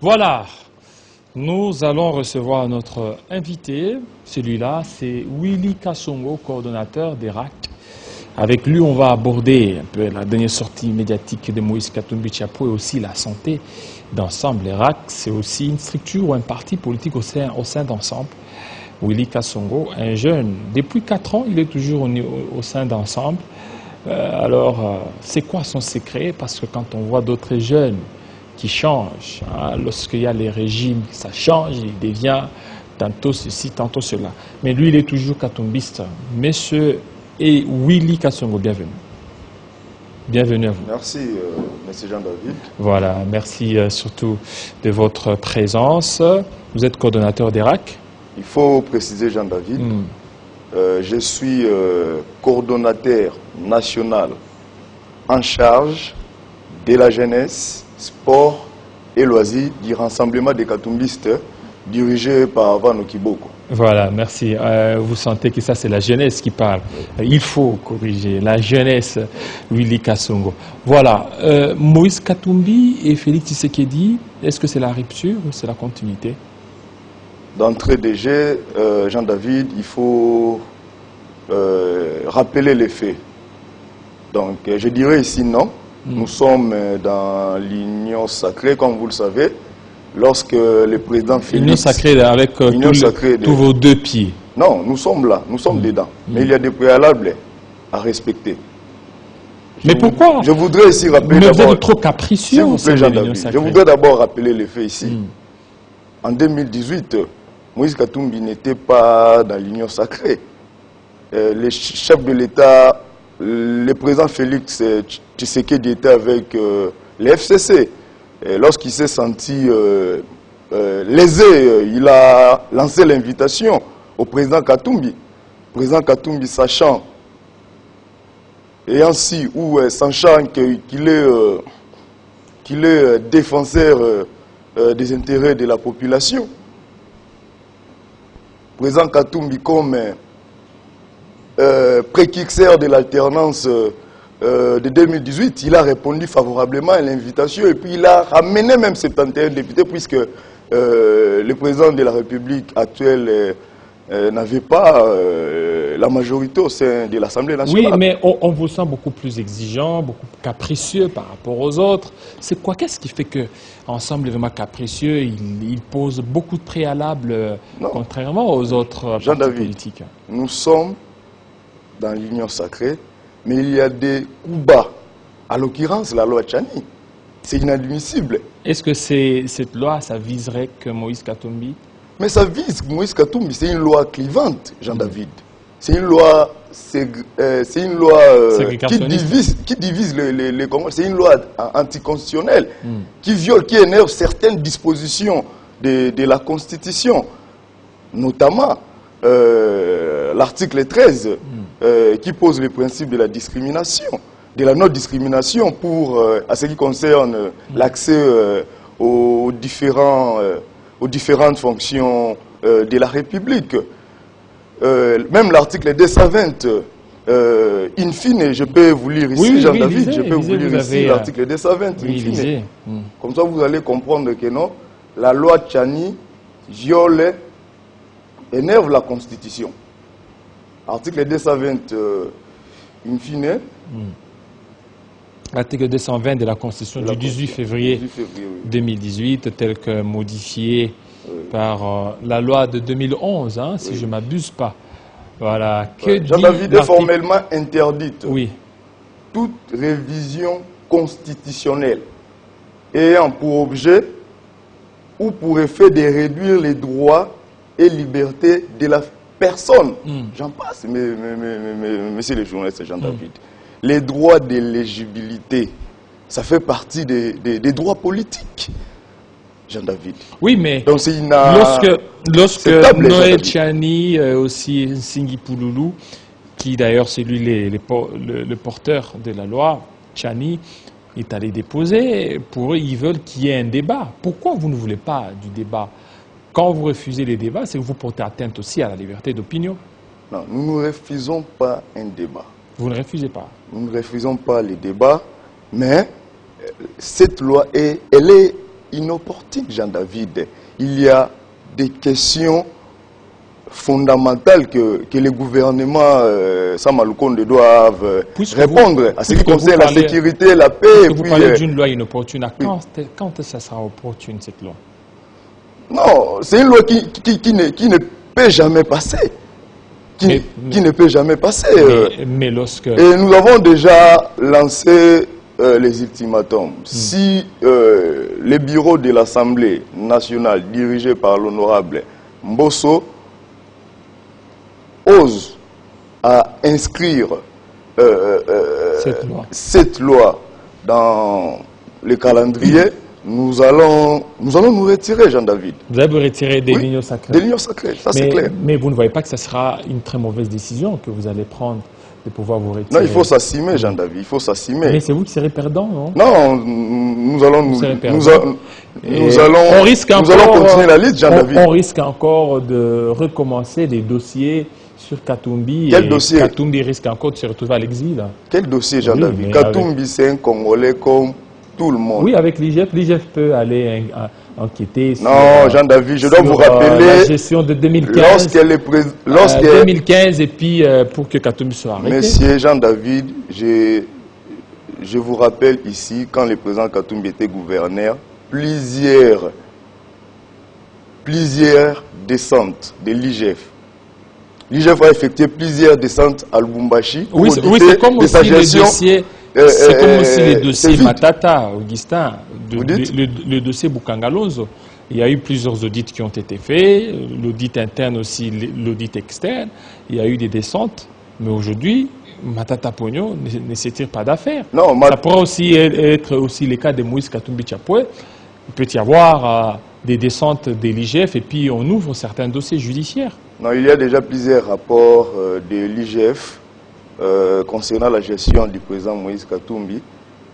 Voilà, nous allons recevoir notre invité. Celui-là, c'est Willy Kasongo, coordonnateur des RAC. Avec lui, on va aborder un peu la dernière sortie médiatique de Moïse Katumbi Tchapou et aussi la santé d'Ensemble. Les RAC, c'est aussi une structure ou un parti politique au sein d'Ensemble. Willy Kasongo, un jeune, depuis 4 ans, il est toujours au sein d'Ensemble. C'est quoi son secret? Parce que quand on voit d'autres jeunes qui changent, lorsqu'il y a les régimes, ça change, il devient tantôt ceci, tantôt cela. Mais lui, il est toujours katumbiste. Monsieur et Willy Kasongo, bienvenue. Bienvenue à vous. Merci, monsieur Jean-David. Voilà, merci surtout de votre présence. Vous êtes coordonnateur des RAC. Il faut préciser, Jean-David, je suis coordonnateur national en charge de la jeunesse, sport et loisirs du rassemblement des katumbistes dirigé par Vano Kiboko. Voilà, merci. Vous sentez que ça, c'est la jeunesse qui parle. Il faut corriger. La jeunesse, Willy Kasongo. Voilà. Moïse Katumbi et Félix Tshisekedi, est-ce que c'est la rupture ou c'est la continuité? D'entrée de jeu, Jean-David, il faut rappeler les faits. Donc, je dirais ici non. Nous sommes dans l'union sacrée, comme vous le savez. Lorsque le président Félix... Union sacrée avec tous vos deux pieds. Non, nous sommes là, nous sommes dedans. Mais il y a des préalables à respecter. Mais pourquoi? Je voudrais ici rappeler d'abord... Vous êtes trop capricieux, s'il vous plaît, Jean-David. Je voudrais d'abord rappeler les faits ici. En 2018, Moïse Katumbi n'était pas dans l'union sacrée. Les chefs de l'État, le président Félix Tshisekedi était avec les FCC. Lorsqu'il s'est senti lésé, il a lancé l'invitation au président Katumbi. Le président Katumbi, sachant, et ainsi, ou sachant qu'il est défenseur des intérêts de la population, le président Katumbi, comme précurseur de l'alternance de 2018, il a répondu favorablement à l'invitation et puis il a ramené même 71 députés puisque le président de la République actuelle n'avait pas la majorité au sein de l'Assemblée nationale. Oui, mais on vous sent beaucoup plus exigeant, beaucoup capricieux par rapport aux autres. C'est quoi? Qu'est-ce qui fait que Ensemble est vraiment capricieux? Il pose beaucoup de préalables, contrairement aux autres partis politiques. Nous sommes dans l'union sacrée, mais il y a des coups bas. À l'occurrence, la loi Tchani. C'est inadmissible. Est-ce que cette loi, ça viserait que Moïse Katumbi? Mais ça vise Moïse Katumbi. C'est une loi clivante, Jean-David. C'est une loi, qui divise les Congolais. C'est une loi anticonstitutionnelle qui viole, qui énerve certaines dispositions de la Constitution, notamment l'article 13 qui pose le principe de la discrimination, de la non-discrimination pour à ce qui concerne l'accès aux différentes fonctions de la République. Même l'article 220, in fine, je peux vous lire ici, Jean-David, je peux vous lire ici l'article 220, in fine. Comme ça, vous allez comprendre que non, la loi Tchani viole, énerve la Constitution. Article 220, in fine. L'article 220 de la Constitution du 18 février 2018, tel que modifié par la loi de 2011, si je ne m'abuse pas. Voilà. Jean-David est formellement interdite. Oui. Toute révision constitutionnelle ayant pour objet ou pour effet de réduire les droits et libertés de la personne. J'en passe, monsieur le journaliste Jean-David. Les droits d'éligibilité, ça fait partie des droits politiques, Jean-David. Oui, mais donc, lorsque Noël Tchani, aussi Nsingi Pouloulou, qui d'ailleurs c'est lui le porteur de la loi, Tchani, est allé déposer, pour eux, ils veulent qu'il y ait un débat. Pourquoi vous ne voulez pas du débat? Quand vous refusez les débats, c'est que vous portez atteinte aussi à la liberté d'opinion. Non, nous ne refusons pas un débat. Vous ne refusez pas? Nous ne refusons pas les débats, mais cette loi, elle est inopportune, Jean-David. Il y a des questions fondamentales que les gouvernements Samaloukonde doivent répondre à ce qui concerne la sécurité, la paix. Vous parlez d'une loi inopportune. Quand ça sera opportune, cette loi? Non, c'est une loi qui ne peut jamais passer. Qui ne peut jamais passer. Mais lorsque... Et nous avons déjà lancé les ultimatums. Si les bureaux de l'Assemblée nationale dirigés par l'honorable Mbosso osent à inscrire cette loi dans le calendrier, nous allons nous retirer, Jean-David. Vous allez vous retirer des lignes sacrées. Des lignes sacrées, ça c'est clair. Mais vous ne voyez pas que ce sera une très mauvaise décision que vous allez prendre de pouvoir vous retirer? Non, il faut s'assumer, Jean-David, il faut s'assumer. Mais c'est vous qui serez perdant, non? Non, nous allons continuer la liste, Jean-David. On risque encore de recommencer des dossiers sur Katumbi. Quel dossier? Katumbi risque encore de se retrouver à l'exil. Quel dossier, Jean-David? Oui, Katumbi, c'est un Congolais comme tout le monde. Oui, avec l'IGF. L'IGF peut aller enquêter sur... Non, Jean-David, je dois vous rappeler... la gestion de 2015. 2015 et puis pour que Katumbi soit arrêté. Monsieur Jean-David, je vous rappelle ici, quand le président Katumbi était gouverneur, plusieurs descentes de l'IGF. L'IGF a effectué plusieurs descentes à Lubumbashi. Oui, c'est comme aussi les dossiers... C'est comme aussi les dossiers Matata, Augustin, le dossier Bukangalozo. Il y a eu plusieurs audits qui ont été faits, l'audit interne aussi, l'audit externe. Il y a eu des descentes, mais aujourd'hui, Matata Pogno ne s'étire pas d'affaires. Ça pourrait aussi être aussi le cas de Moïse Katumbi Chapoué. Il peut y avoir des descentes de l'IGF et puis on ouvre certains dossiers judiciaires. Non, il y a déjà plusieurs rapports de l'IGF concernant la gestion du président Moïse Katumbi.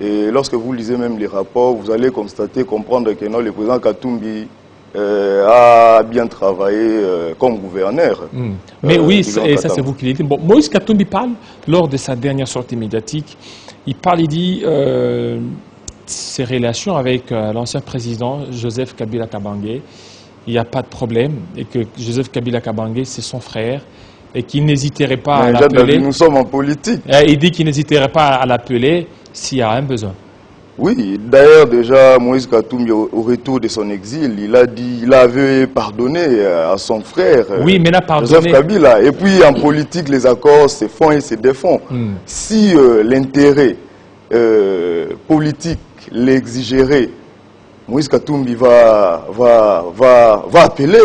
Et lorsque vous lisez même les rapports, vous allez comprendre que non, le président Katumbi a bien travaillé comme gouverneur. Mais oui, et ça c'est vous qui l'avez dit. Bon, Moïse Katumbi parle, lors de sa dernière sortie médiatique, il dit ses relations avec l'ancien président Joseph Kabila Kabange, il n'y a pas de problème, et que Joseph Kabila Kabange, c'est son frère, et qu'il n'hésiterait pas à l'appeler. Nous sommes en politique. Il dit qu'il n'hésiterait pas à l'appeler s'il y a un besoin. Oui, d'ailleurs déjà Moïse Katumbi au retour de son exil, il avait pardonné à son frère Joseph Kabila. Et puis en politique, les accords se font et se défont. Si l'intérêt politique l'exigerait, Moïse Katumbi va appeler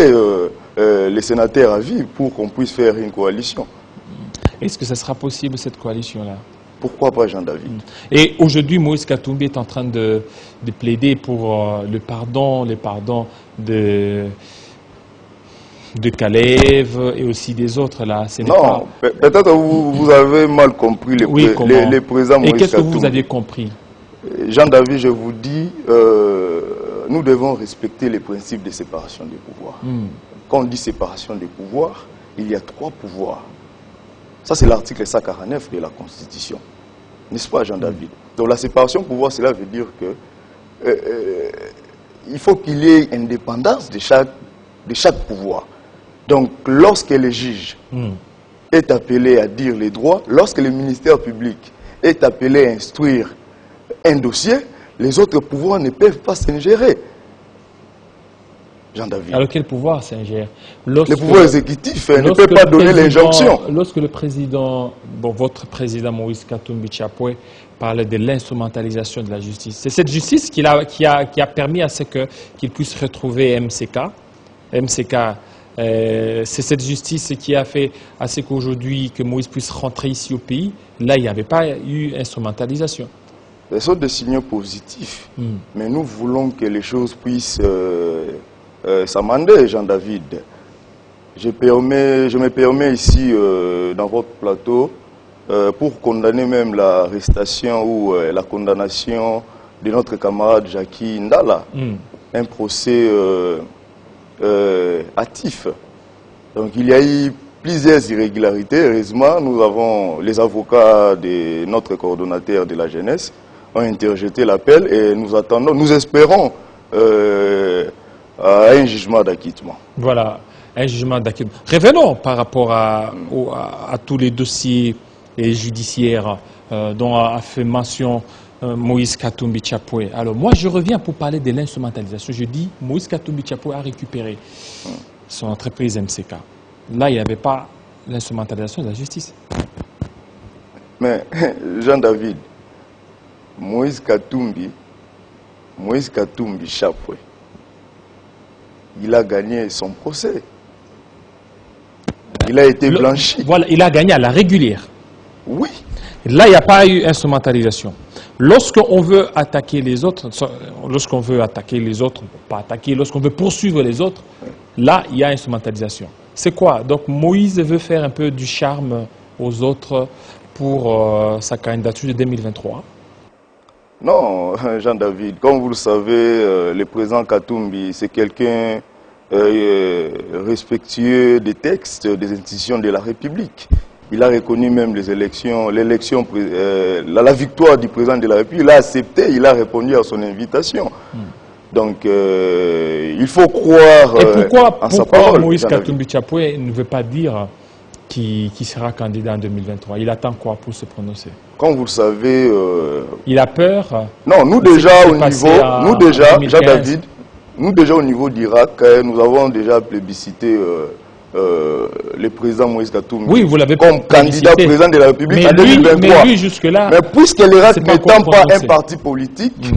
les sénateurs à vie pour qu'on puisse faire une coalition. Est-ce que ça sera possible, cette coalition-là? Pourquoi pas, Jean-David? Et aujourd'hui, Moïse Katumbi est en train de plaider pour le pardon de Kalev et aussi des autres, là. Non, peut-être que vous avez mal compris les présidents Moïse Katumbi. Et qu'est-ce que vous aviez compris? Jean-David, je vous dis, nous devons respecter les principes de séparation des pouvoirs. Quand on dit séparation des pouvoirs, il y a 3 pouvoirs. Ça, c'est l'article 149 de la Constitution. N'est-ce pas, Jean-David? Donc la séparation de pouvoir, cela veut dire que il faut qu'il y ait indépendance de chaque pouvoir. Donc, lorsque le juge est appelé à dire les droits, lorsque le ministère public est appelé à instruire un dossier, les autres pouvoirs ne peuvent pas s'ingérer. Jean-David. Alors quel pouvoir s'ingère? Le pouvoir exécutif ne peut pas donner l'injonction. Lorsque le président, votre président Moïse Katumbi Chapoué parlait de l'instrumentalisation de la justice, c'est cette justice qui a permis à ce qu'il puisse retrouver MCK. MCK, c'est cette justice qui a fait à ce qu'aujourd'hui que Moïse puisse rentrer ici au pays. Là, il n'y avait pas eu instrumentalisation. Ce sont des signaux positifs, mais nous voulons que les choses puissent s'amender, Jean-David. Je me permets ici, dans votre plateau, pour condamner même l'arrestation ou la condamnation de notre camarade Jackie Ndala, un procès hâtif. Donc il y a eu plusieurs irrégularités. Heureusement, nous avons les avocats de notre coordonnateur de la jeunesse ont interjeté l'appel et nous attendons, nous espérons à un jugement d'acquittement. Voilà, un jugement d'acquittement. Revenons par rapport à tous les dossiers judiciaires dont a fait mention Moïse Katumbi Chapwe. Alors moi je reviens pour parler de l'instrumentalisation. Je dis Moïse Katumbi Chapwe a récupéré son entreprise MCK. Là il n'y avait pas l'instrumentalisation de la justice. Mais Jean-David, Moïse Katumbi Chapwe, il a gagné son procès. Il a été blanchi. Voilà, il a gagné à la régulière. Oui. Là, il n'y a pas eu instrumentalisation. Lorsqu'on veut attaquer les autres, lorsqu'on veut poursuivre les autres, là, il y a instrumentalisation. C'est quoi? Donc, Moïse veut faire un peu du charme aux autres pour sa candidature de 2023. Non, Jean-David, comme vous le savez, le président Katumbi, c'est quelqu'un respectueux des textes des institutions de la République. Il a reconnu même la victoire du président de la République. Il a accepté, il a répondu à son invitation. Donc, il faut croire en sa parole. Pourquoi Moïse Katumbi Chapwe ne veut pas dire qui sera candidat en 2023? Il attend quoi pour se prononcer? Comme vous le savez... il a peur? Non, nous déjà au niveau... Jean-David, nous déjà au niveau d'Irak, nous avons déjà plébiscité le président Moïse Katumbi comme candidat président de la République en 2023. Mais lui, jusque-là... Mais puisque l'Irak n'étant pas un parti politique,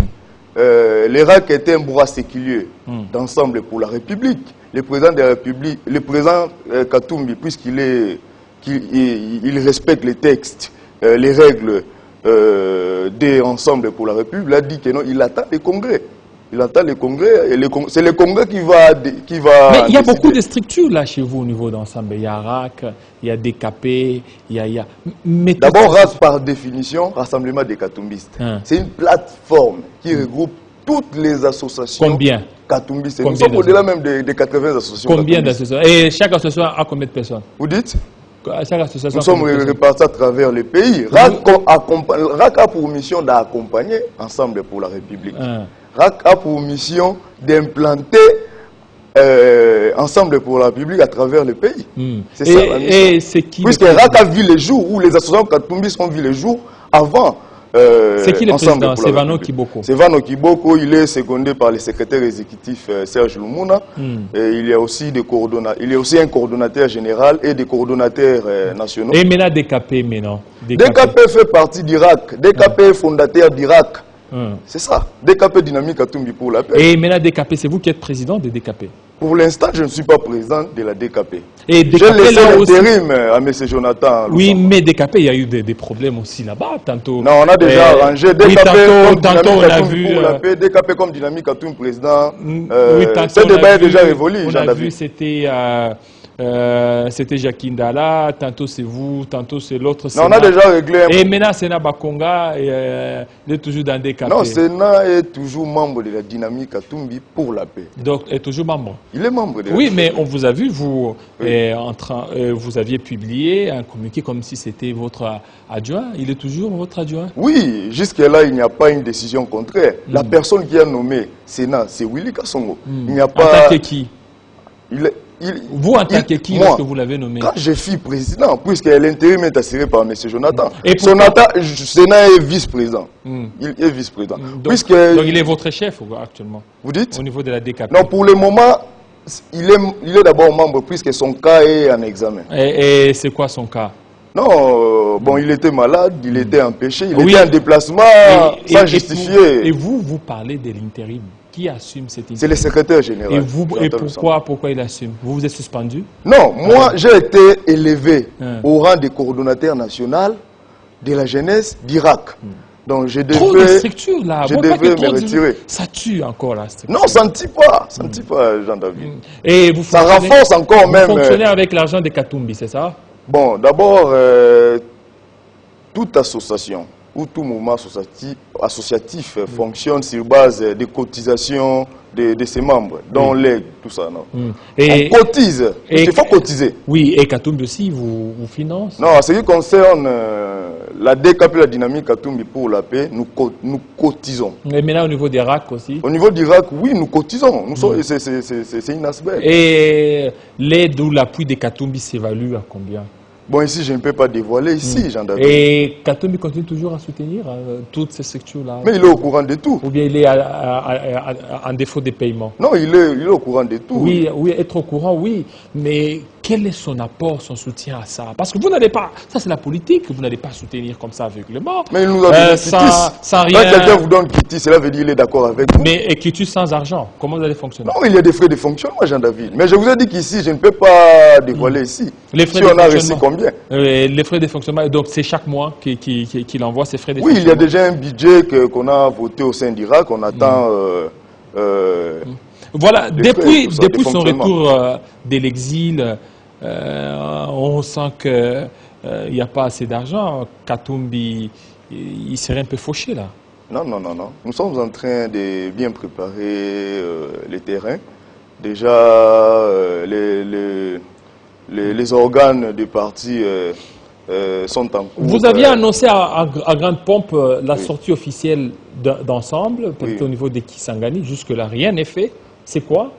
l'Irak était un bras séculier d'ensemble pour la République. Le président de la République, le président Katumbi, puisqu'il respecte les textes, les règles d'ensemble pour la République, il a dit que non, il attend les congrès. Il attend les congrès, et c'est le congrès qui va Mais il y a beaucoup de structures là chez vous au niveau d'ensemble. Il y a RAC, il y a DKP, il y a... D'abord, RAC par définition, Rassemblement des Katumbistes. C'est une plateforme qui regroupe toutes les associations. Combien? Katumbistes. Nous sommes au-delà même des 80 associations. Combien d'associations? Et chaque association a combien de personnes? Vous dites? Nous sommes répartis à travers les pays. RAC a pour mission d'accompagner Ensemble pour la République. RAC a pour mission d'implanter Ensemble pour la République à travers le pays. C'est ça la mission. Puisque RAC a vu les jours où les associations Katumbistes ont vu les jours avant. C'est qui le président? C'est Vano Kiboko. C'est Vano Kiboko, il est secondé par le secrétaire exécutif Serge Lumuna. Et il y a aussi un coordonnateur général et des coordonnateurs nationaux. Et maintenant DKP maintenant. DKP fait partie d'Irak. DKP est fondateur d'Irak. C'est ça. DKP Dynamique Katumbi pour la paix. Et maintenant DKP, c'est vous qui êtes président de DKP? Pour l'instant, je ne suis pas président de la DKP. J'ai laissé l'intérim à M. Jonathan. Oui, mais DKP, il y a eu des problèmes aussi là-bas, tantôt. Non, on a déjà arrangé DKP tantôt on a vu... pour la paix, DKP comme Dynamique Katumbi président. Ce débat est déjà révolu. On a vu, c'était Jacques Ndala, tantôt c'est vous, tantôt c'est l'autre. Non, on a déjà réglé. Et maintenant, Sénat Bakonga est toujours dans DKP. Non, Sénat est toujours membre de la Dynamique Katumbi pour la paix. Donc, est toujours membre. Il est membre de la Oui, mais on vous a vu, vous aviez publié un communiqué comme si c'était votre adjoint. Il est toujours votre adjoint? Oui, jusque-là, il n'y a pas une décision contraire. La personne qui a nommé Sénat, c'est Willy Kassongo. Il n'y a pas... En tant que qui? Vous, en tant que qui, lorsque vous l'avez nommé? Quand je suis président, puisque l'intérim est assuré par M. Jonathan. Et Sénat est vice-président. Il est vice-président. Donc, il est votre chef actuellement? Vous dites? Au niveau de la DKP? Non, pour le moment, il est d'abord membre, puisque son cas est en examen. Et c'est quoi son cas? Non, bon, il était malade, il était empêché, il était en déplacement sans justifier. Et vous parlez de l'intérim. Qui assume cet intérim? C'est le secrétaire général. Et pourquoi il assume? Vous vous êtes suspendu? Non, moi j'ai été élevé au rang de coordonnateur national de la jeunesse d'Irak. Donc je devais... Trop de structures là. Je devais me retirer. Ça tue encore la structure. Non, ça ne tue pas. Ça ne tue pas, Jean-David. Et ça renforce encore même... Vous fonctionnez avec l'argent de Katumbi, c'est ça? Bon, d'abord, toute association ou tout mouvement associatif fonctionne sur base des cotisations de ses membres, dont l'aide, tout ça. Non. On cotise, il faut cotiser. Oui, et Katumbi aussi vous finance? Non, en ce qui concerne la DKP, la dynamique Katumbi pour la paix, nous cotisons. Mais maintenant au niveau des RAC aussi. Au niveau d'Irak, oui, nous cotisons. C'est une aspect. Et l'aide ou l'appui de Katumbi s'évalue à combien? Bon, ici, je ne peux pas dévoiler, ici, Jean-David. Et Katumbi continue toujours à soutenir toutes ces structures-là? Mais il est au courant de tout. Ou bien il est en défaut de paiement? Non, il est au courant de tout. Oui, être au courant, oui. Mais quel est son apport, son soutien à ça? Parce que vous n'allez pas, ça c'est la politique, vous n'allez pas soutenir comme ça aveuglément. Mais il nous a donné sans rien. Quand quelqu'un vous donne Kitty, cela veut dire qu'il est d'accord avec vous. Mais et Kitty sans argent, comment vous allez fonctionner? Non, il y a des frais de fonctionnement, Jean-David. Mais je vous ai dit qu'ici, je ne peux pas dévoiler ici. Les frais si on a reçu combien? Les frais de fonctionnement, donc c'est chaque mois qu'il envoie ces frais de fonctionnement? Oui, il y a déjà un budget qu'on a voté au sein d'Irak, on attend... voilà, depuis son retour de l'exil, on sent qu'il n'y a pas assez d'argent. Katumbi, il serait un peu fauché là. Non, non, non, non. Nous sommes en train de bien préparer les terrains. Déjà, les organes du parti sont en cours. Vous aviez annoncé à grande pompe la sortie officielle d'Ensemble, peut-être au niveau de Kisangani. Jusque-là, rien n'est fait. C'est quoi?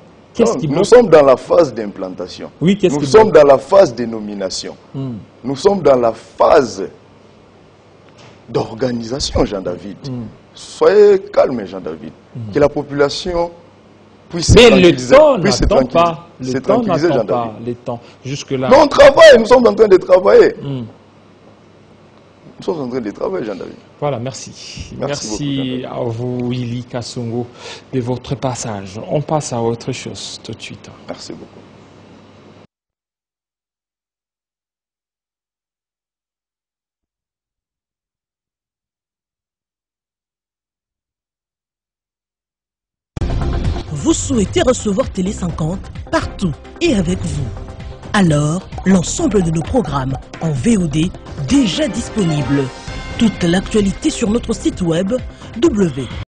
Nous sommes dans la phase d'implantation. Oui, nous sommes dans la phase de nomination. Nous sommes dans la phase d'organisation, Jean-David. Soyez calme, Jean-David. Que la population puisse se tranquilliser. Mais le temps n'attend pas. Le temps n'attend pas. Le temps. Jusque-là. Mais on travaille, nous sommes en train de travailler. Nous sommes en train de travailler, Jean-David. Voilà, merci. Merci à vous, Willy Kasongo, de votre passage. On passe à autre chose tout de suite. Merci beaucoup. Vous souhaitez recevoir Télé 50 partout et avec vous. Alors, l'ensemble de nos programmes en VOD déjà disponibles. Toute l'actualité sur notre site web www.